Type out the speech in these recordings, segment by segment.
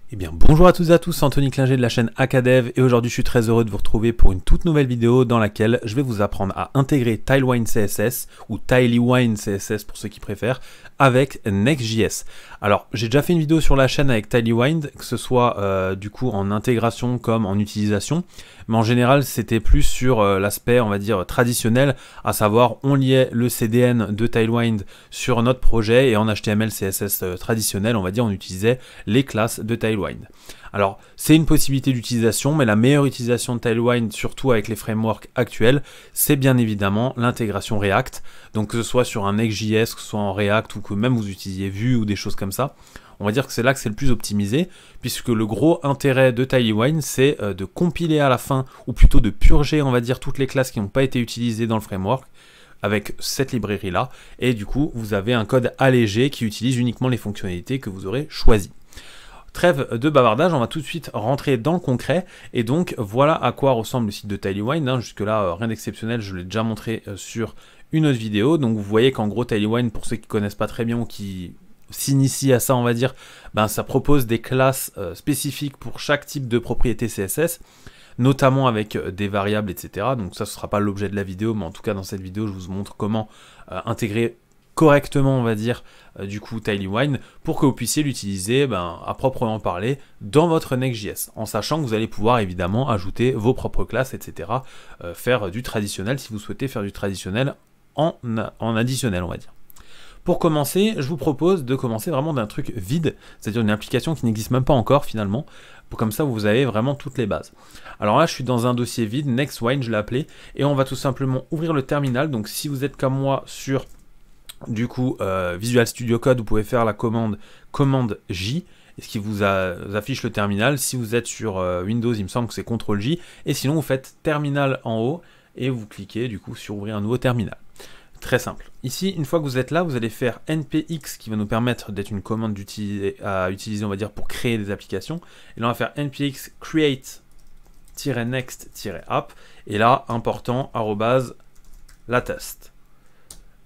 Eh bien bonjour à toutes et à tous, c'est Anthony Klinger de la chaîne Acadev et aujourd'hui je suis très heureux de vous retrouver pour une toute nouvelle vidéo dans laquelle je vais vous apprendre à intégrer Tailwind CSS ou Tailwind CSS pour ceux qui préfèrent avec Next.js. Alors j'ai déjà fait une vidéo sur la chaîne avec Tailwind, que ce soit du coup en intégration comme en utilisation, mais en général c'était plus sur l'aspect on va dire traditionnel, à savoir on liait le CDN de Tailwind sur notre projet et en HTML CSS traditionnel on va dire on utilisait les classes de Tailwind. Alors, c'est une possibilité d'utilisation, mais la meilleure utilisation de Tailwind, surtout avec les frameworks actuels, c'est bien évidemment l'intégration React. Donc, que ce soit sur un Next.js, que ce soit en React ou que même vous utilisiez Vue ou des choses comme ça, on va dire que c'est là que c'est le plus optimisé, puisque le gros intérêt de Tailwind, c'est de compiler à la fin, ou plutôt de purger, on va dire, toutes les classes qui n'ont pas été utilisées dans le framework, avec cette librairie-là, et du coup, vous avez un code allégé qui utilise uniquement les fonctionnalités que vous aurez choisies. Trêve de bavardage, on va tout de suite rentrer dans le concret, et donc voilà à quoi ressemble le site de Tailwind. Jusque là rien d'exceptionnel, je l'ai déjà montré sur une autre vidéo, donc vous voyez qu'en gros Tailwind, pour ceux qui ne connaissent pas très bien ou qui s'initient à ça on va dire, ça propose des classes spécifiques pour chaque type de propriété CSS, notamment avec des variables etc. Donc ça ce ne sera pas l'objet de la vidéo, mais en tout cas dans cette vidéo je vous montre comment intégrer correctement on va dire du coup Tailwind pour que vous puissiez l'utiliser à proprement parler dans votre Next.js, en sachant que vous allez pouvoir évidemment ajouter vos propres classes etc, faire du traditionnel si vous souhaitez faire du traditionnel en additionnel on va dire. Pour commencer, je vous propose de commencer vraiment d'un truc vide, c'est-à-dire une application qui n'existe même pas encore finalement, comme ça vous avez vraiment toutes les bases. Alors là je suis dans un dossier vide, Next.wind je l'ai appelé, et on va tout simplement ouvrir le terminal. Donc si vous êtes comme moi sur du coup Visual Studio Code, vous pouvez faire la commande J, et ce qui vous affiche le terminal. Si vous êtes sur Windows, il me semble que c'est CTRL J, et sinon vous faites terminal en haut et vous cliquez du coup sur ouvrir un nouveau terminal. Très simple. Ici, une fois que vous êtes là, vous allez faire npx qui va nous permettre d'être une commande à utiliser, on va dire, pour créer des applications. Et là, on va faire npx create-next-app. Et là, important, @latest.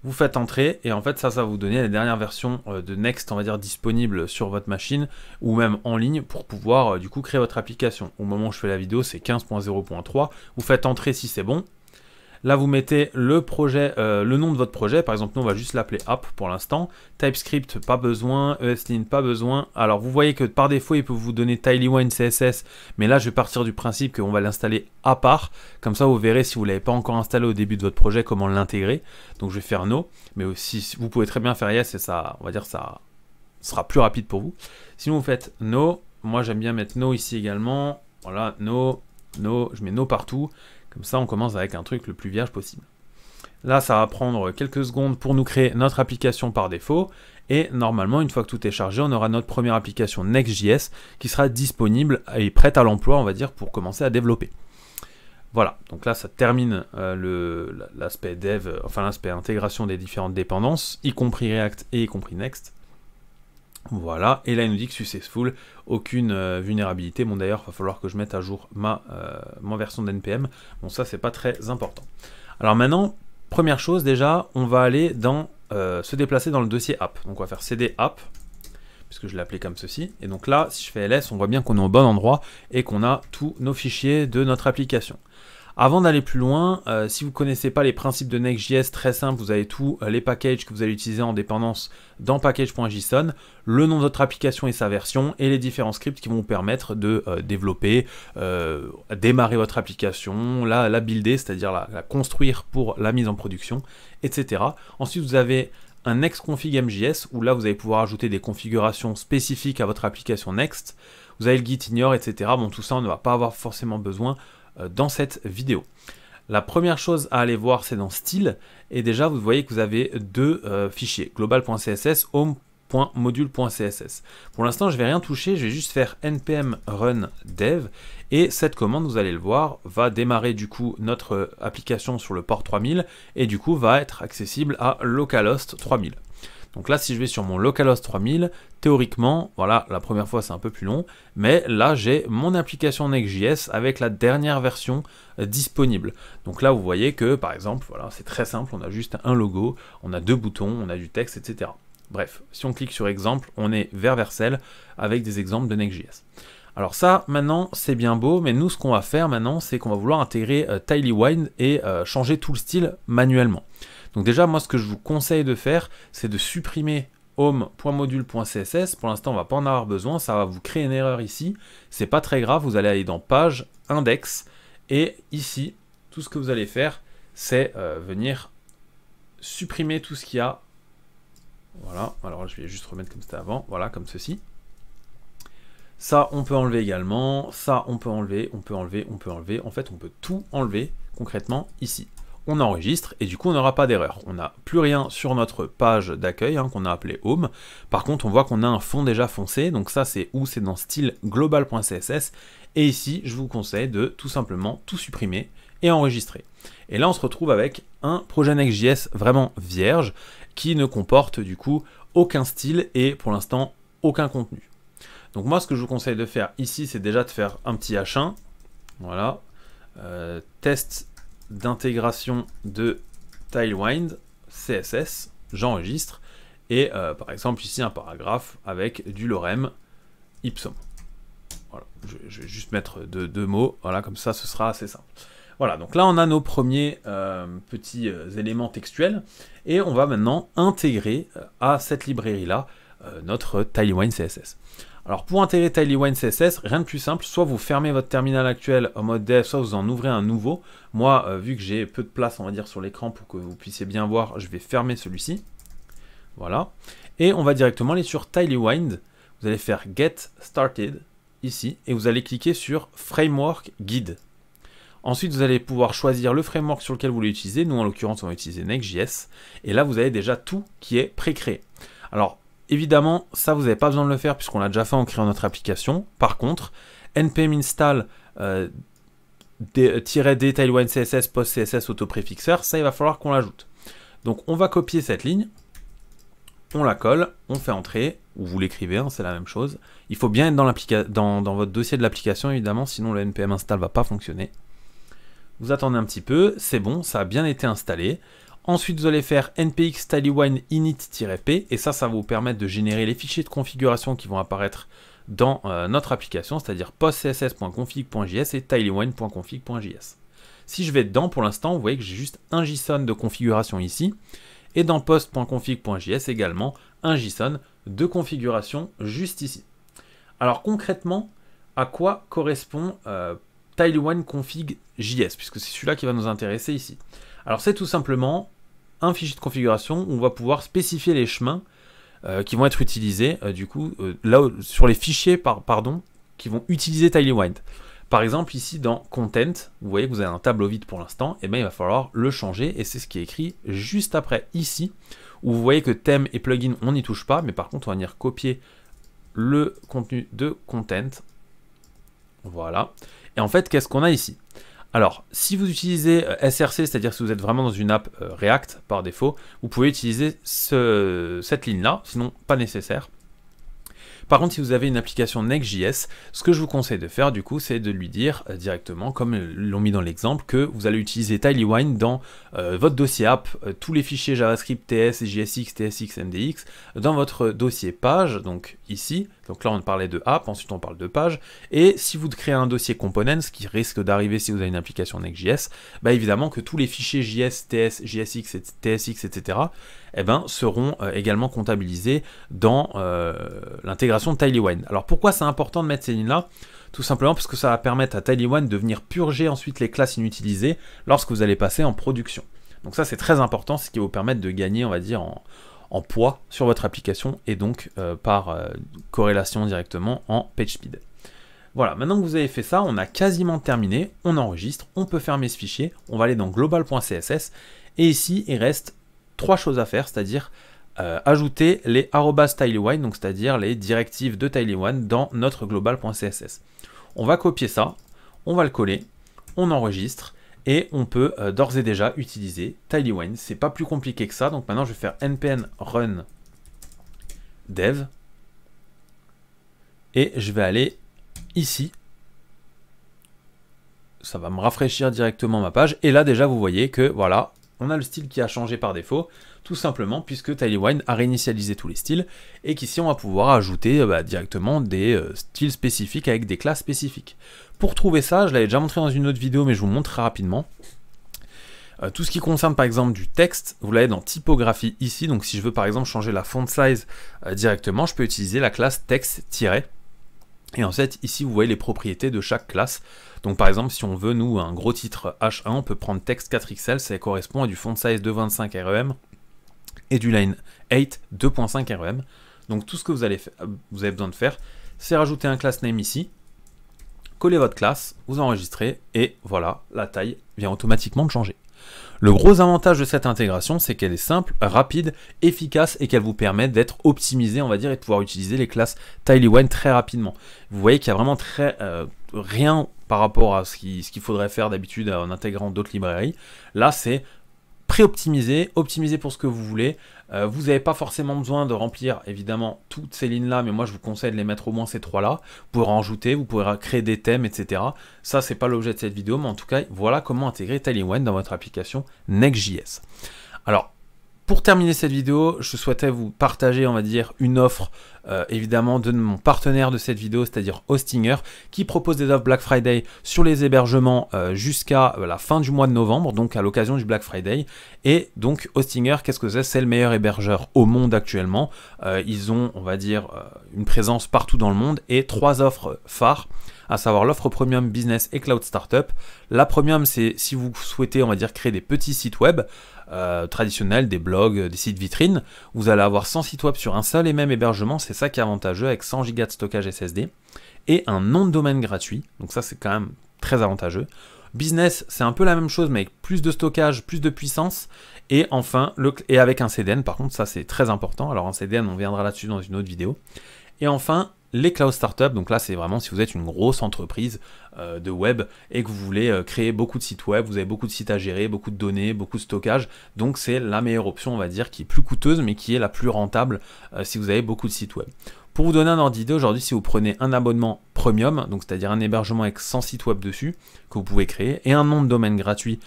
Vous faites entrer et en fait ça va vous donner la dernière version de Next on va dire disponible sur votre machine ou même en ligne pour pouvoir du coup créer votre application. Au moment où je fais la vidéo c'est 15.0.3, vous faites entrer si c'est bon. Là vous mettez le projet, le nom de votre projet, par exemple nous on va juste l'appeler app pour l'instant, TypeScript pas besoin, ESLint pas besoin. Alors vous voyez que par défaut il peut vous donner Tailwind CSS, mais là je vais partir du principe qu'on va l'installer à part, comme ça vous verrez si vous ne l'avez pas encore installé au début de votre projet comment l'intégrer. Donc je vais faire no, mais aussi vous pouvez très bien faire yes et ça, on va dire ça sera plus rapide pour vous. Sinon vous faites no, moi j'aime bien mettre no ici également, voilà no, je mets no partout. Comme ça, on commence avec un truc le plus vierge possible. Là, ça va prendre quelques secondes pour nous créer notre application par défaut. Et normalement, une fois que tout est chargé, on aura notre première application Next.js qui sera disponible et prête à l'emploi, on va dire, pour commencer à développer. Voilà, donc là, ça termine l'aspect dev, enfin l'aspect intégration des différentes dépendances, y compris React et y compris Next. Voilà, et là il nous dit que successful, aucune vulnérabilité. Bon d'ailleurs, il va falloir que je mette à jour ma version d'NPM. Bon ça c'est pas très important. Alors maintenant, première chose déjà, on va aller dans se déplacer dans le dossier app. Donc on va faire cd app, puisque je l'ai appelé comme ceci. Et donc là, si je fais ls, on voit bien qu'on est au bon endroit et qu'on a tous nos fichiers de notre application. Avant d'aller plus loin, si vous ne connaissez pas les principes de Next.js, très simple, vous avez tous les packages que vous allez utiliser en dépendance dans package.json, le nom de votre application et sa version, et les différents scripts qui vont vous permettre de développer, démarrer votre application, la builder, c'est-à-dire la construire pour la mise en production, etc. Ensuite, vous avez un next-config MJS, où là, vous allez pouvoir ajouter des configurations spécifiques à votre application Next. Vous avez le git ignore, etc. Bon, tout ça, on ne va pas avoir forcément besoin dans cette vidéo. La première chose à aller voir c'est dans style, et déjà vous voyez que vous avez deux fichiers, global.css, home.module.css. Pour l'instant je vais rien toucher, je vais juste faire npm run dev, et cette commande vous allez le voir va démarrer du coup notre application sur le port 3000 et du coup va être accessible à localhost 3000. Donc là, si je vais sur mon localhost 3000, théoriquement, voilà, la première fois c'est un peu plus long, mais là j'ai mon application Next.js avec la dernière version disponible. Donc là, vous voyez que, par exemple, voilà, c'est très simple, on a juste un logo, on a deux boutons, on a du texte, etc. Bref, si on clique sur exemple, on est vers Vercel avec des exemples de Next.js. Alors ça, maintenant, c'est bien beau, mais nous, ce qu'on va faire maintenant, c'est qu'on va vouloir intégrer Tidywind et changer tout le style manuellement. Donc déjà, moi, ce que je vous conseille de faire, c'est de supprimer home.module.css. Pour l'instant, on va pas en avoir besoin, ça va vous créer une erreur ici. C'est pas très grave, vous allez aller dans Page, Index, et ici, tout ce que vous allez faire, c'est venir supprimer tout ce qu'il y a. Voilà, alors je vais juste remettre comme c'était avant, voilà, comme ceci. Ça, on peut enlever également, ça, on peut enlever, on peut enlever, on peut enlever. En fait, on peut tout enlever concrètement ici. On enregistre et du coup, on n'aura pas d'erreur. On n'a plus rien sur notre page d'accueil qu'on a appelé Home. Par contre, on voit qu'on a un fond déjà foncé. Donc ça, c'est où? C'est dans style global.css. Et ici, je vous conseille de tout simplement tout supprimer et enregistrer. Et là, on se retrouve avec un projet Next.js vraiment vierge qui ne comporte du coup aucun style et pour l'instant aucun contenu. Donc moi, ce que je vous conseille de faire ici, c'est déjà de faire un petit H1. Voilà. Test d'intégration de Tidywind, CSS. J'enregistre. Et par exemple, ici, un paragraphe avec du lorem ipsum. Voilà. Je vais juste mettre deux mots. Voilà, comme ça, ce sera assez simple. Voilà, donc là, on a nos premiers petits éléments textuels. Et on va maintenant intégrer à cette librairie-là notre Tidywind CSS. Alors pour intégrer Tidywind CSS, rien de plus simple, soit vous fermez votre terminal actuel en mode dev, soit vous en ouvrez un nouveau. Moi, vu que j'ai peu de place, on va dire, sur l'écran pour que vous puissiez bien voir, je vais fermer celui-ci. Voilà. Et on va directement aller sur Tidywind. Vous allez faire Get Started, ici, et vous allez cliquer sur Framework Guide. Ensuite, vous allez pouvoir choisir le framework sur lequel vous voulez utiliser. Nous, en l'occurrence, on va utiliser Next.js. Et là, vous avez déjà tout qui est pré-créé. Alors, évidemment, ça, vous n'avez pas besoin de le faire puisqu'on l'a déjà fait en créant notre application. Par contre, npm install -d Tidywind CSS post CSS autopréfixeur, ça, il va falloir qu'on l'ajoute. Donc, on va copier cette ligne, on la colle, on fait entrer, ou vous l'écrivez, c'est la même chose. Il faut bien être dans votre dossier de l'application, évidemment, sinon le npm install ne va pas fonctionner. Vous attendez un petit peu, c'est bon, ça a bien été installé. Ensuite, vous allez faire npx tidywind init-p, et ça va vous permettre de générer les fichiers de configuration qui vont apparaître dans notre application, c'est-à-dire postcss.config.js et tidywind.config.js. Si je vais dedans, pour l'instant, vous voyez que j'ai juste un JSON de configuration ici, et dans post.config.js également, un JSON de configuration juste ici. Alors concrètement, à quoi correspond Tidywind config.js, puisque c'est celui-là qui va nous intéresser ici. Alors c'est tout simplement un fichier de configuration où on va pouvoir spécifier les chemins qui vont être utilisés là sur les fichiers qui vont utiliser Tidywind. Par exemple ici dans Content, vous voyez que vous avez un tableau vide pour l'instant, et bien il va falloir le changer et c'est ce qui est écrit juste après ici où vous voyez que thème et plugin on n'y touche pas, mais par contre on va venir copier le contenu de Content. Voilà. Et en fait, qu'est-ce qu'on a ici? Alors, si vous utilisez SRC, c'est-à-dire si vous êtes vraiment dans une app React par défaut, vous pouvez utiliser cette ligne-là, sinon pas nécessaire. Par contre, si vous avez une application Next.js, ce que je vous conseille de faire, du coup, c'est de lui dire directement, comme l'ont mis dans l'exemple, que vous allez utiliser Tidywind dans votre dossier app, tous les fichiers JavaScript, TS, JSX, TSX, MDX, dans votre dossier page, donc ici. Donc là, on parlait de app, ensuite on parle de page. Et si vous créez un dossier components, ce qui risque d'arriver si vous avez une application Next.js, bah évidemment que tous les fichiers JS, TS, JSX, TSX, etc. seront également comptabilisés dans l'intégration de Tidywind. Alors pourquoi c'est important de mettre ces lignes-là? Tout simplement parce que ça va permettre à Tidywind de venir purger ensuite les classes inutilisées lorsque vous allez passer en production. Donc ça c'est très important, ce qui va vous permettre de gagner, on va dire, en poids sur votre application et donc par corrélation directement en page speed. Voilà, maintenant que vous avez fait ça, on a quasiment terminé, on enregistre, on peut fermer ce fichier, on va aller dans global.css et ici il reste 3 choses à faire, c'est-à-dire ajouter les @tidywind, donc c'est-à-dire les directives de Tidywind dans notre global.css. On va copier ça, on va le coller, on enregistre et on peut d'ores et déjà utiliser Tidywind. C'est pas plus compliqué que ça, donc maintenant je vais faire npm run dev et je vais aller ici. Ça va me rafraîchir directement ma page et là déjà vous voyez que voilà, on a le style qui a changé par défaut, tout simplement puisque Tilywine a réinitialisé tous les styles, et qu'ici on va pouvoir ajouter directement des styles spécifiques avec des classes spécifiques. Pour trouver ça, je l'avais déjà montré dans une autre vidéo, mais je vous montre très rapidement. Tout ce qui concerne par exemple du texte, vous l'avez dans typographie ici, donc si je veux par exemple changer la font size directement, je peux utiliser la classe text-. Et en fait, ici, vous voyez les propriétés de chaque classe. Donc, par exemple, si on veut, nous, un gros titre H1, on peut prendre texte 4XL, ça correspond à du font size 2.25 REM et du line 8 2.5 REM. Donc, tout ce que vous avez besoin de faire, c'est rajouter un class name ici, coller votre classe, vous enregistrez, et voilà, la taille vient automatiquement de changer. Le gros avantage de cette intégration, c'est qu'elle est simple, rapide, efficace et qu'elle vous permet d'être optimisé, on va dire, et de pouvoir utiliser les classes Tilywine très rapidement. Vous voyez qu'il y a vraiment rien par rapport à ce qu'il faudrait faire d'habitude en intégrant d'autres librairies. Là, c'est pré-optimisé, optimisé pour ce que vous voulez. Vous n'avez pas forcément besoin de remplir évidemment toutes ces lignes-là, mais moi je vous conseille de les mettre au moins ces trois-là. Vous pouvez en rajouter, vous pouvez créer des thèmes, etc. Ça, c'est pas l'objet de cette vidéo, mais en tout cas, voilà comment intégrer Tilywine dans votre application Next.js. Alors, pour terminer cette vidéo, je souhaitais vous partager, on va dire, une offre évidemment de mon partenaire de cette vidéo, c'est-à-dire Hostinger, qui propose des offres Black Friday sur les hébergements jusqu'à la fin du mois de novembre, donc à l'occasion du Black Friday. Et donc Hostinger, qu'est-ce que c'est? C'est le meilleur hébergeur au monde actuellement. Ils ont, on va dire, une présence partout dans le monde et 3 offres phares, à savoir l'offre Premium, Business et Cloud Startup. La Premium, c'est si vous souhaitez, on va dire, créer des petits sites web traditionnels, des blogs, des sites vitrines. Vous allez avoir 100 sites web sur un seul et même hébergement, c'est ça qui est avantageux, avec 100 Go de stockage SSD et un nom de domaine gratuit, donc ça c'est quand même très avantageux. Business, c'est un peu la même chose, mais avec plus de stockage, plus de puissance, et enfin, avec un CDN, par contre ça c'est très important, alors un CDN on viendra là-dessus dans une autre vidéo. Et enfin, les cloud startups, donc là c'est vraiment si vous êtes une grosse entreprise de web et que vous voulez créer beaucoup de sites web, vous avez beaucoup de sites à gérer, beaucoup de données, beaucoup de stockage, donc c'est la meilleure option, on va dire, qui est plus coûteuse mais qui est la plus rentable si vous avez beaucoup de sites web. Pour vous donner un ordre d'idée, aujourd'hui si vous prenez un abonnement premium, donc c'est-à-dire un hébergement avec 100 sites web dessus que vous pouvez créer, et un nom de domaine gratuit,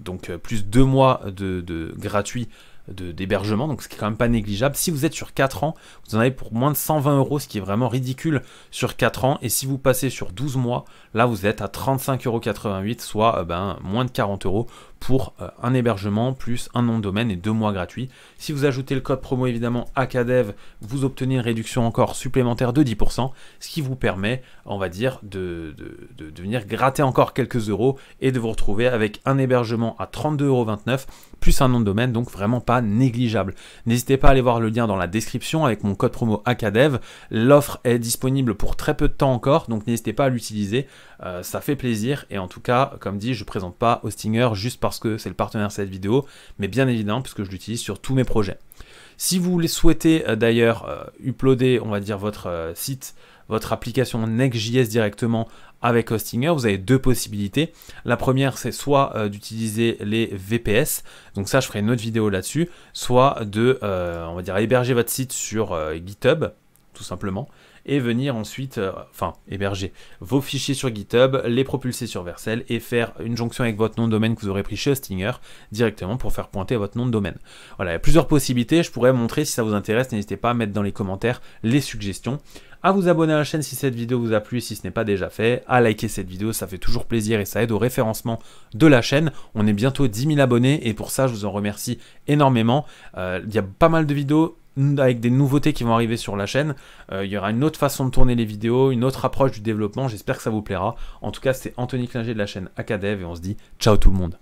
donc plus 2 mois de gratuit d'hébergement, donc ce qui est quand même pas négligeable. Si vous êtes sur 4 ans, vous en avez pour moins de 120 €, ce qui est vraiment ridicule sur 4 ans, et si vous passez sur 12 mois, là vous êtes à 35,88 €, soit moins de 40 € pour un hébergement, plus un nom de domaine et 2 mois gratuits. Si vous ajoutez le code promo évidemment ACADEV, vous obtenez une réduction encore supplémentaire de 10%, ce qui vous permet, on va dire, de venir gratter encore quelques euros et de vous retrouver avec un hébergement à 32,29 € plus un nom de domaine, donc vraiment pas négligeable. N'hésitez pas à aller voir le lien dans la description avec mon code promo ACADEV. L'offre est disponible pour très peu de temps encore, donc n'hésitez pas à l'utiliser, ça fait plaisir. Et en tout cas, comme dit, je ne présente pas Hostinger juste parce que c'est le partenaire de cette vidéo, mais bien évidemment puisque je l'utilise sur tous mes projets. Si vous les souhaitez d'ailleurs uploader, on va dire, votre site, votre application Next.js directement avec Hostinger, vous avez 2 possibilités. La première, c'est soit d'utiliser les VPS, donc ça je ferai une autre vidéo là-dessus, soit de, on va dire, héberger votre site sur GitHub, tout simplement, et venir ensuite, héberger vos fichiers sur GitHub, les propulser sur Vercel et faire une jonction avec votre nom de domaine que vous aurez pris chez Hostinger directement pour faire pointer votre nom de domaine. Voilà, il y a plusieurs possibilités, je pourrais montrer si ça vous intéresse, n'hésitez pas à mettre dans les commentaires les suggestions, à vous abonner à la chaîne si cette vidéo vous a plu, si ce n'est pas déjà fait, à liker cette vidéo, ça fait toujours plaisir et ça aide au référencement de la chaîne. On est bientôt 10 000 abonnés et pour ça je vous en remercie énormément. Il y a pas mal de vidéos avec des nouveautés qui vont arriver sur la chaîne. Il y aura une autre façon de tourner les vidéos, une autre approche du développement, j'espère que ça vous plaira. En tout cas, c'est Anthony Klinger de la chaîne ACADEV et on se dit ciao tout le monde.